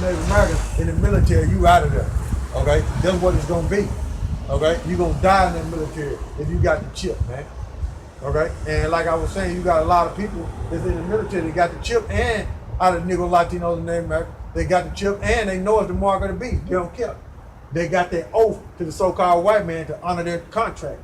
Native American in the military, you out of there. Okay? That's what it's gonna be. Okay? You're gonna die in the military if you got the chip, man. Okay? And like I was saying, you got a lot of people that's in the military that got the chip, and out of Negro, Latinos, and Native American, they got the chip, and they know it's the mark of the beast. They don't care. They got their oath to the so-called white man to honor their contract.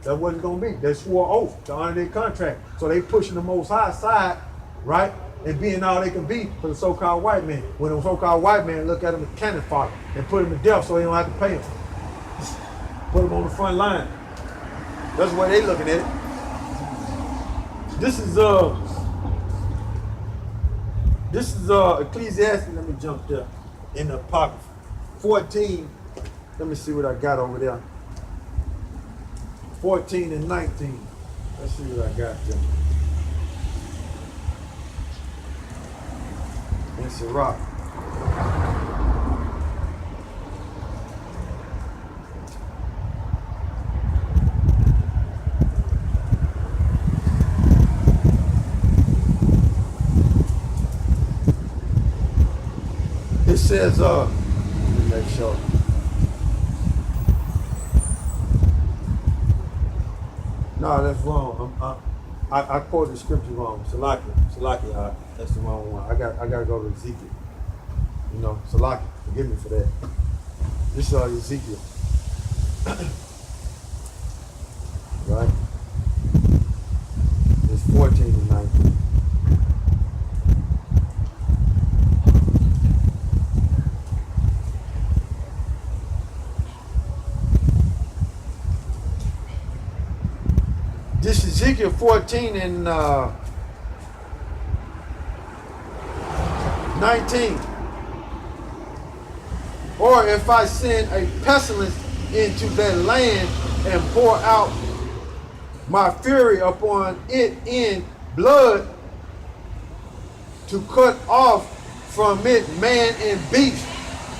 That's what it's gonna be. They swore oath to honor their contract. So they pushing the Most High side, right? And being all they can be for the so-called white man. When the so-called white man look at him as cannon fodder and put him to death so they don't have to pay him. Put him on the front line. That's the way they looking at it. This is Ecclesiastes. Let me jump there in the Apocrypha 14. Let me see what I got over there. 14 and 19. Let's see what I got there. In Sirach. It says, let me make sure. No, that's wrong. I quoted the scripture wrong. Salaki, that's the wrong one. I gotta go to Ezekiel. You know, Salaki, forgive me for that. This is Ezekiel. Right? It's 14 and 19. This is Ezekiel 14 and 19. Or if I send a pestilence into that land and pour out my fury upon it in blood to cut off from it man and beast.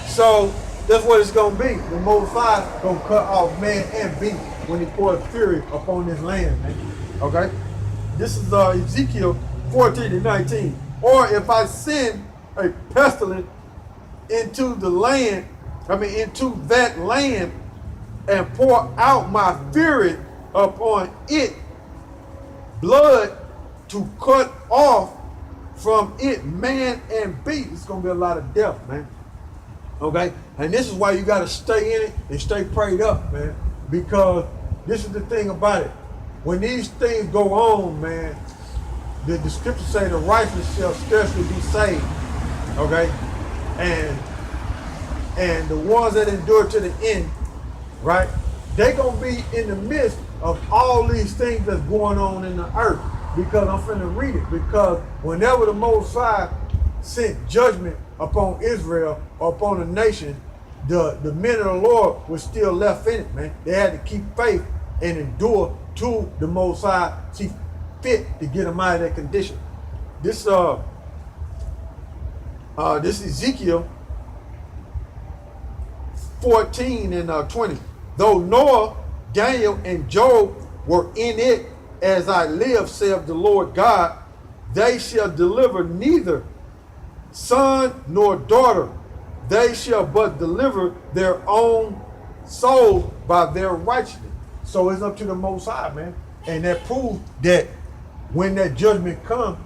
So that's what it's gonna be. The Most High gonna cut off man and beast when he pours fury upon this land, man. Okay? This is Ezekiel 14 and 19. Or if I send a pestilence into the land, into that land, and pour out my fury upon it, blood to cut off from it man and beast. It's gonna be a lot of death, man. Okay? And this is why you gotta stay in it and stay prayed up, man. Because this is the thing about it. When these things go on, man, the scriptures say the righteous shall scarcely be saved. Okay? And the ones that endure to the end, right? They're gonna be in the midst of all these things that's going on in the earth. Because I'm finna read it. Because whenever the Most High sent judgment upon Israel or upon the nation, the men of the Lord was still left in it, man. They had to keep faith and endure to the Most High see fit to get them out of that condition. This Ezekiel 14 and 20. Though Noah, Daniel, and Job were in it, as I live, saith the Lord God, they shall deliver neither son nor daughter. They shall but deliver their own soul by their righteousness. So it's up to the Most High, man. And that proves that when that judgment comes,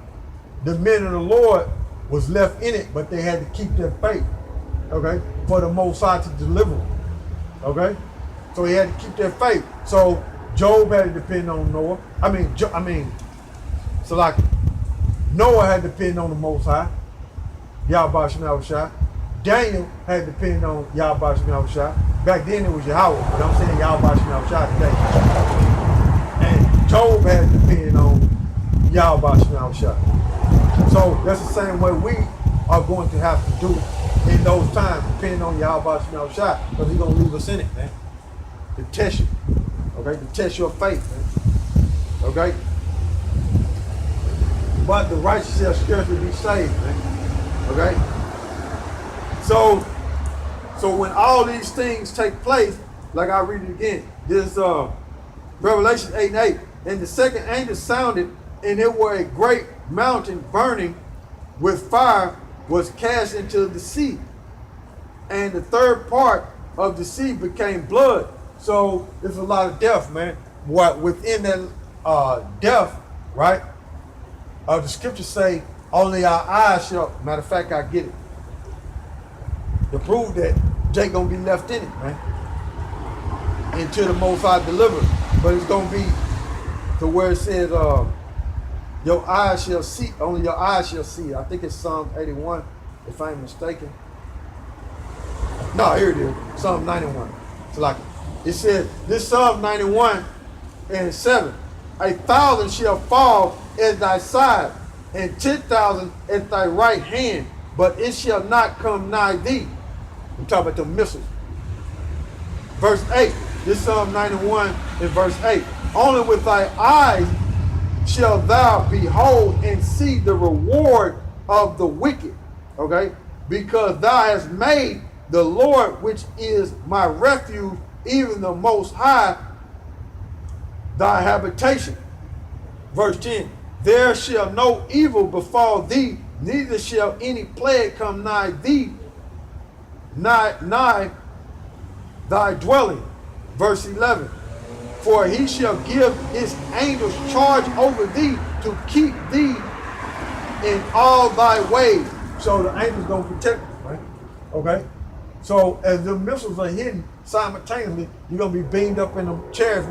the men of the Lord was left in it, but they had to keep their faith, okay, for the Most High to deliver them, okay? So he had to keep their faith. So Job had to depend on Noah. So like Noah had to depend on the Most High, YAHAWASHI. Daniel had to depend on YAHAWASHI. Back then it was YAHAWAH, but I'm saying YAHAWASHI today. And Job had to depend on YAHAWASHI. So that's the same way we are going to have to do it in those times, depending on YAHAWASHI, because he's going to leave us in it, man, to test you, okay, to test your faith, man, okay? But the righteous shall scarcely be saved, man, okay? So when all these things take place, like I read it again, this Revelation 8 and 8, and the second angel sounded, and there were a great mountain burning with fire was cast into the sea, and the third part of the sea became blood. So there's a lot of death, man. What within that death, right? The scriptures say only our eyes shall. Matter of fact, I get it to prove that Jake gonna be left in it, man, until the Most High deliver. But it's gonna be to where it says, "Your eyes shall see." Only your eyes shall see. I think it's Psalm 81, if I ain't mistaken. No, here it is, Psalm 91. It's like it says, this Psalm 91 and 7. 1,000 shall fall at thy side, and 10,000 at thy right hand, but it shall not come nigh thee. I'm talking about the missiles. Verse 8. This Psalm 91 and verse 8. Only with thy eyes shalt thou behold and see the reward of the wicked. Okay? Because thou hast made the Lord, which is my refuge, even the Most High, thy habitation. Verse 10. There shall no evil befall thee, neither shall any plague come nigh thee, nigh thy dwelling. Verse 11. For he shall give his angels charge over thee to keep thee in all thy ways. So the angels gonna protect you, right? Okay. So as the missiles are hitting simultaneously, you're gonna be beamed up in the chairs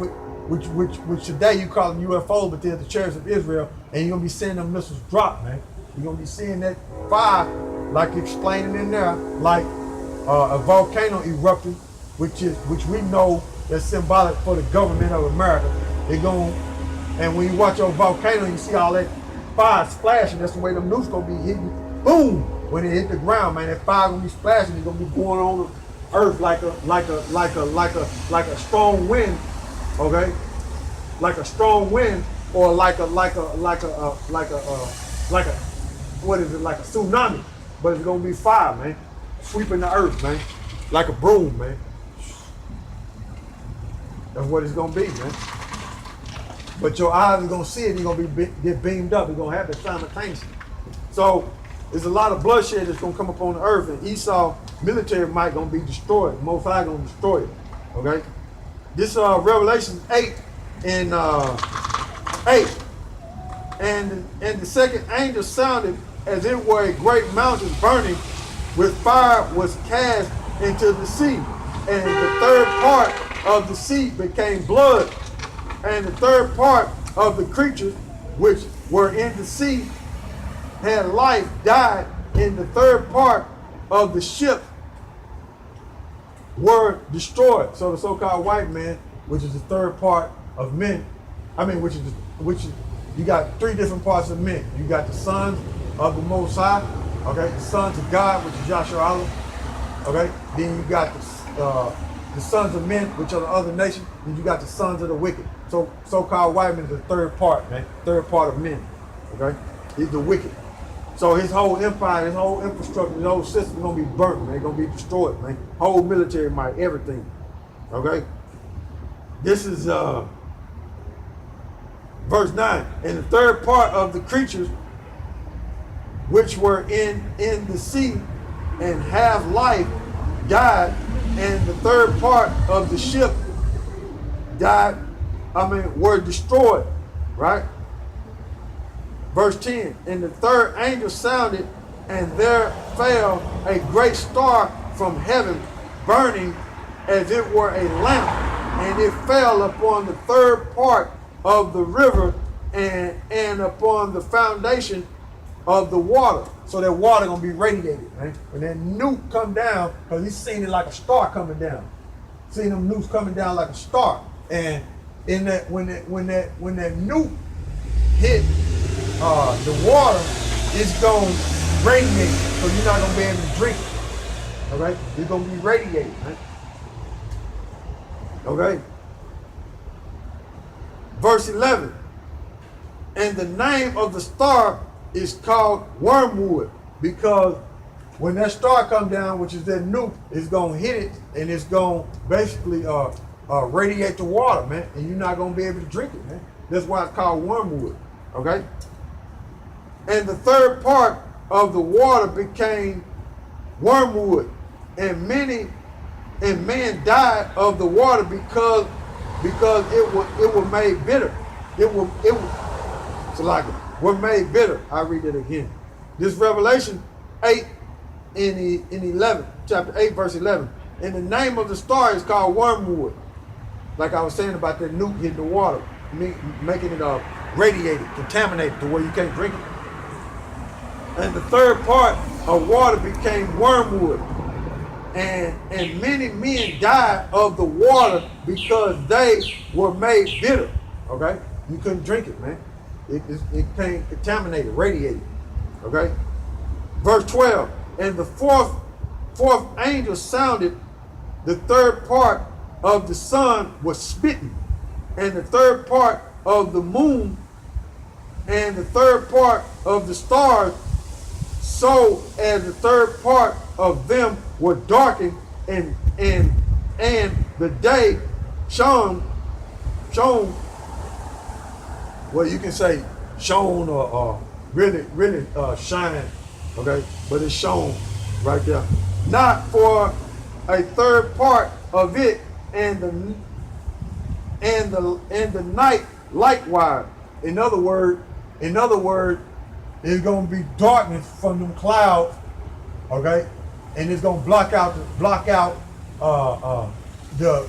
which today you call them UFOs, but they're the chariots of Israel, and you're gonna be seeing them missiles drop, man. You're gonna be seeing that fire, like explaining in there, like a volcano erupting, which we know that's symbolic for the government of America. And when you watch a volcano, you see all that fire splashing. That's the way them nukes gonna be hitting. Boom! When it hit the ground, man, that fire gonna be splashing. It's gonna be going on the earth like a strong wind. Okay, like a strong wind, or like a what is it, like a tsunami, but it's gonna be fire, man, sweeping the earth, man, like a broom, man. That's what it's gonna be, man. But your eyes are gonna see it. You're gonna get beamed up. It's gonna happen simultaneously. So there's a lot of bloodshed that's gonna come up on the earth, and Esau military might gonna be destroyed. Most High gonna destroy it. Okay. This Revelation 8 and 8, and the second angel sounded as it were a great mountain burning with fire was cast into the sea, and the third part of the sea became blood, and the third part of the creatures which were in the sea had life died, and the third part of the ship were destroyed. So the so-called white man, which is the third part of men, which is you got three different parts of men. You got the sons of the Most High, okay, the sons of God, which is Yahawah, okay. Then you got the sons of men, which are the other nations. Then you got the sons of the wicked. So so-called white man is the third part, man, third part of men, okay. He's the wicked. So his whole empire, his whole infrastructure, his whole system is gonna be burnt, man. They're gonna be destroyed, man. Whole military might, everything. Okay? This is verse 9. And the third part of the creatures which were in the sea and have life died, and the third part of the ship were destroyed, right? Verse 10, and the third angel sounded, and there fell a great star from heaven, burning as it were a lamp, and it fell upon the third part of the river and upon the foundation of the water. So that water gonna be radiated, right? When that nuke come down, because he's seen it like a star coming down. Seen them nukes coming down like a star. And in that when that nuke hit the water, it's gonna radiate, so you're not gonna be able to drink it. Okay? It's gonna be radiated, right? Okay? Verse 11. And the name of the star is called wormwood, because when that star come down, which is that nuke, it's gonna hit it and it's gonna basically radiate the water, man, and you're not gonna be able to drink it, man. That's why it's called wormwood. Okay? And the third part of the water became wormwood, and men died of the water because it was made bitter. So like were made bitter. I read it again. This Revelation 8 in 11, chapter 8, verse 11. And the name of the star is called wormwood. Like I was saying about that nuke hitting the water, making it radiated, contaminated to where you can't drink it. And the third part of water became wormwood. And many men died of the water because they were made bitter. Okay? You couldn't drink it, man. It became contaminated, radiated. Okay? Verse 12. And the fourth angel sounded, the third part of the sun was smitten, and the third part of the moon, and the third part of the stars, so as the third part of them were darkened, and the day shone, well, you can say shone or really shine, okay, but it's shown right there. Not for a third part of it, and the night likewise. In other words, it's gonna be darkness from them clouds, okay, and it's gonna block out the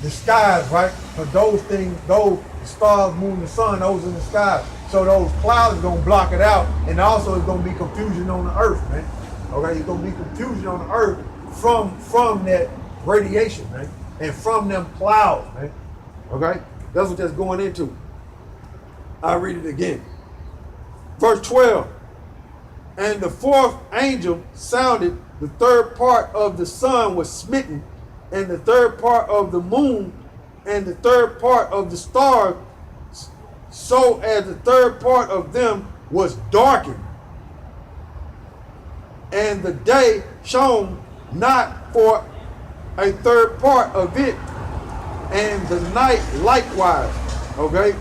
skies, right? Because those things, those stars, moon, the sun, those in the sky. So those clouds are gonna block it out, and also it's gonna be confusion on the earth, man. Okay, it's gonna be confusion on the earth from that radiation, man, and from them clouds, man. Okay, that's what that's going into. I'll read it again. Verse 12. And the fourth angel sounded, the third part of the sun was smitten, and the third part of the moon, and the third part of the stars, so as the third part of them was darkened. And the day shone not for a third part of it, and the night likewise. Okay,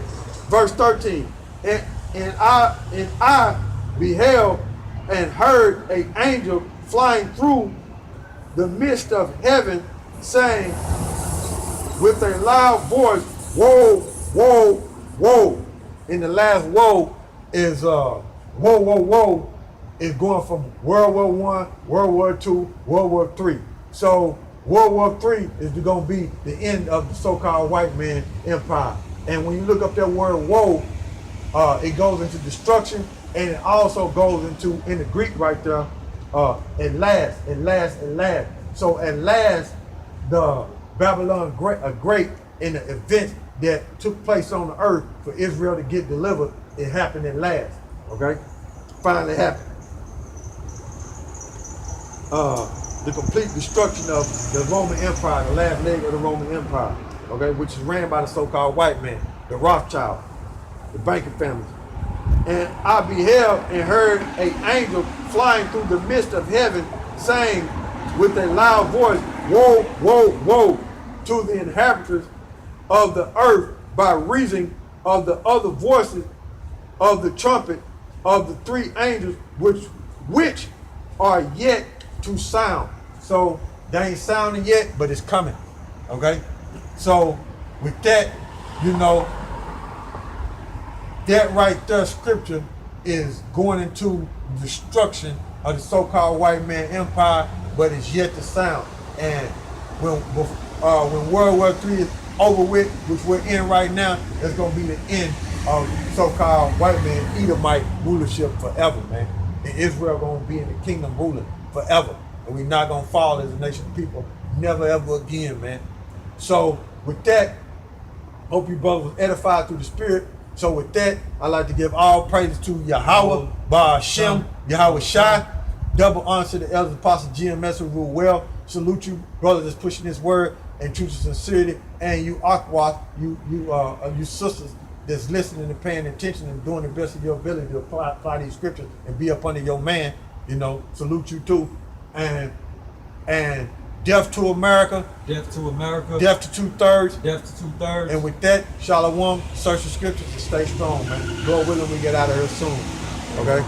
verse 13. And I beheld and heard an angel flying through the midst of heaven, saying with a loud voice, "Woe, woe, woe!" And the last woe is woe, woe, woe, is going from World War I, World War II, World War III. So World War III is going to be the end of the so-called white man empire. And when you look up that word woe, it goes into destruction, and it also goes into, in the Greek right there, at last. So at last, the Babylon great in the event that took place on the earth for Israel to get delivered, it happened at last. Okay, finally happened. The complete destruction of the Roman Empire, the last leg of the Roman Empire, okay, which is ran by the so-called white man, the Rothschild, the banking families. And I beheld and heard an angel flying through the midst of heaven, saying with a loud voice, "Woe, woe, woe to the inhabitants of the earth by reason of the other voices of the trumpet of the three angels which are yet to sound." So they ain't sounding yet, but it's coming. Okay? So with that, you know, that right there, scripture is going into destruction of the so-called white man empire, but it's yet to sound. And when World War III is over with, which we're in right now, it's going to be the end of so-called white man Edomite rulership forever, man. And Israel going to be in the kingdom ruling forever. And we're not going to fall as a nation of people, never ever again, man. So with that, hope you brothers was edified through the Spirit. So with that, I'd like to give all praises to Yahawah, by SHAM, YAHAWASHI. Double honor to the elders, Apostle GMS, who rule well. Salute you, brothers that's pushing this word in truth and sincerity. And you YAHAWAH, you sisters that's listening and paying attention and doing the best of your ability to apply these scriptures and be up under your man, you know, salute you too. And death to America. Death to America. Death to two-thirds. Death to two-thirds. And with that, Shalom, search the scriptures and stay strong, man. Lord willing, we get out of here soon. Okay?